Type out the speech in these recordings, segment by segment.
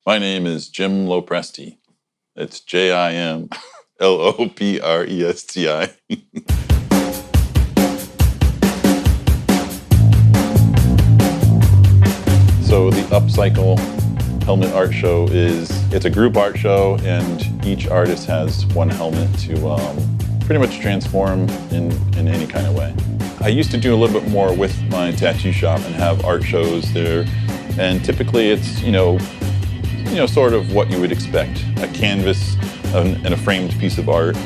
My name is Jim Lopresti. It's Jimlopresti. So the UpCycle Helmet Art Show it's a group art show, and each artist has one helmet to pretty much transform in any kind of way. I used to do a little bit more with my tattoo shop and have art shows there, and typically it's, sort of what you would expect, a canvas and a framed piece of art.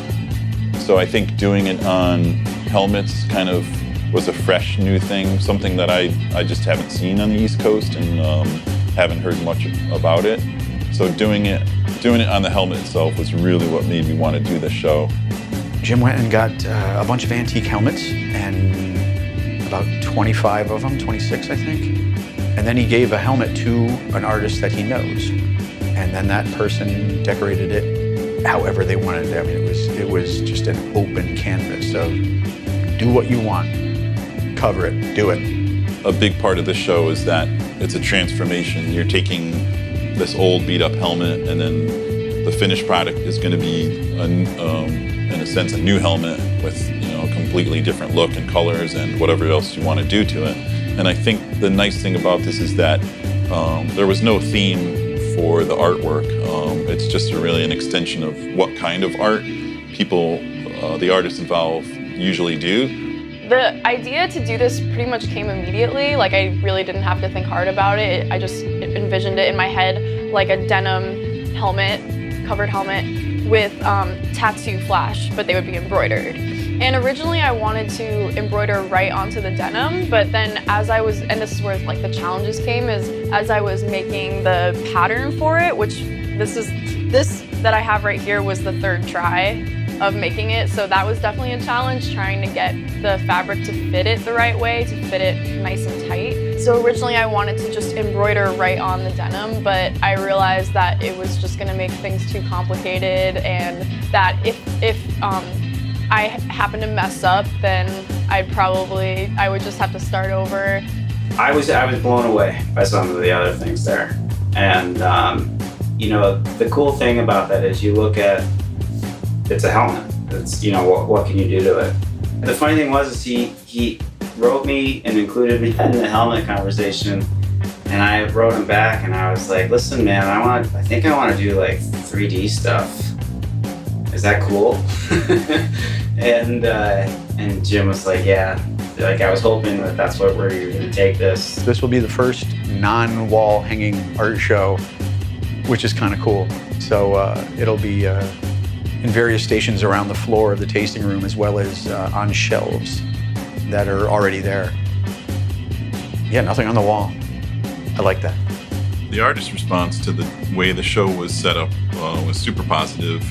So I think doing it on helmets kind of was a fresh new thing, something that I just haven't seen on the East Coast and haven't heard much about it. So doing it on the helmet itself was really what made me want to do the show. Jim went and got a bunch of antique helmets, and about 25 of them, 26 I think. And then he gave a helmet to an artist that he knows. And then that person decorated it however they wanted it. I mean, it was just an open canvas of do what you want, cover it, do it. A big part of the show is that it's a transformation. You're taking this old beat up helmet, and then the finished product is going to be, in a sense, a new helmet with a completely different look and colors and whatever else you want to do to it. And I think the nice thing about this is that there was no theme for the artwork. It's just really an extension of what kind of art people, the artists involved, usually do. The idea to do this pretty much came immediately. Like, I really didn't have to think hard about it. I just envisioned it in my head like a denim helmet, covered helmet with tattoo flash, but they would be embroidered. And originally I wanted to embroider right onto the denim, but then and this is where like the challenges came, is as I was making the pattern for it, which this that I have right here was the third try of making it. So that was definitely a challenge, trying to get the fabric to fit it the right way, to fit it nice and tight. So originally I wanted to just embroider right on the denim, but I realized that it was just gonna make things too complicated, and that if I happen to mess up, then I would just have to start over. I was blown away by some of the other things there. And the cool thing about that is you look at, it's a helmet. It's, what can you do to it? The funny thing was he wrote me and included me in the helmet conversation, and I wrote him back and I was like, listen man, I think I want to do like 3D stuff. Is that cool? and Jim was like, yeah. Like, I was hoping that that's where you're gonna take this. This will be the first non-wall hanging art show, which is kind of cool. So it'll be in various stations around the floor of the tasting room, as well as on shelves that are already there. Yeah, nothing on the wall. I like that. The artist's response to the way the show was set up was super positive,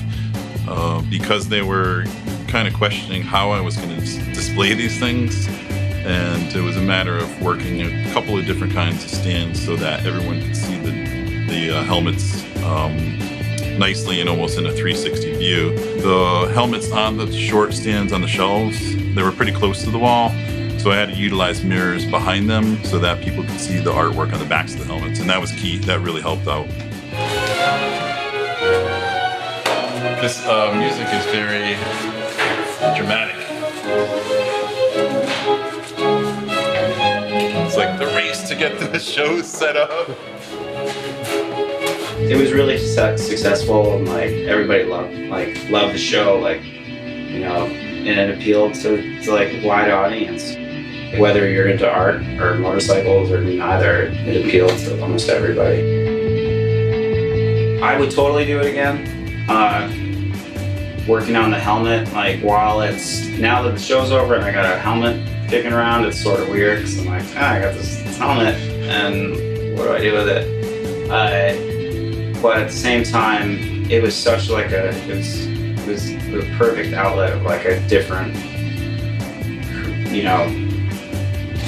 because they were kind of questioning how I was going to display these things, and it was a matter of working a couple of different kinds of stands so that everyone could see the helmets nicely and almost in a 360 view. The helmets on the short stands on the shelves, they were pretty close to the wall, so I had to utilize mirrors behind them so that people could see the artwork on the backs of the helmets, and that was key. That really helped out. This music is very dramatic. It's like the race to get the show set up. It was really successful, and like everybody loved the show, and it appealed to like a wide audience. Whether you're into art or motorcycles or neither, it appealed to almost everybody. I would totally do it again. Working on the helmet, now that the show's over and I got a helmet kicking around, it's sort of weird because I'm like, I got this helmet, and what do I do with it? But at the same time, it was such like it was the perfect outlet of like a different,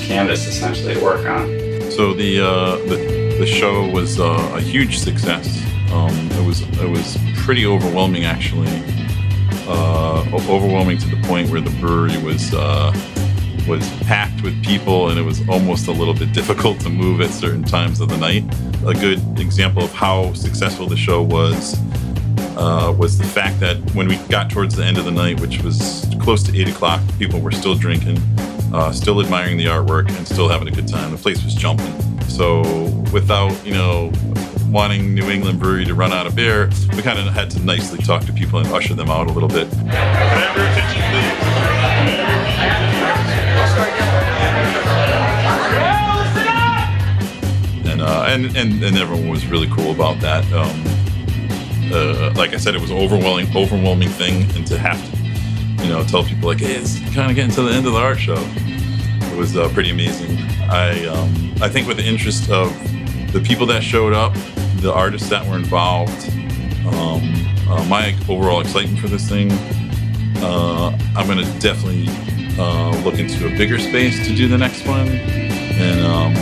canvas essentially to work on. So the show was a huge success. It was pretty overwhelming, actually. Overwhelming to the point where the brewery was was packed with people, and it was almost a little bit difficult to move at certain times of the night. A good example of how successful the show was the fact that when we got towards the end of the night, which was close to 8 o'clock, people were still drinking, still admiring the artwork, and still having a good time. The place was jumping. So without, wanting New England Brewery to run out of beer, we kind of had to nicely talk to people and usher them out a little bit. Can I have your attention, please? And everyone was really cool about that. Like I said, it was an overwhelming thing, and to have to, tell people like, hey, it's kind of getting to the end of the art show. It was pretty amazing. I think with the interest of the people that showed up, the artists that were involved, my overall excitement for this thing, I'm going to definitely look into a bigger space to do the next one, and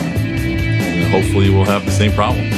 hopefully we'll have the same problem.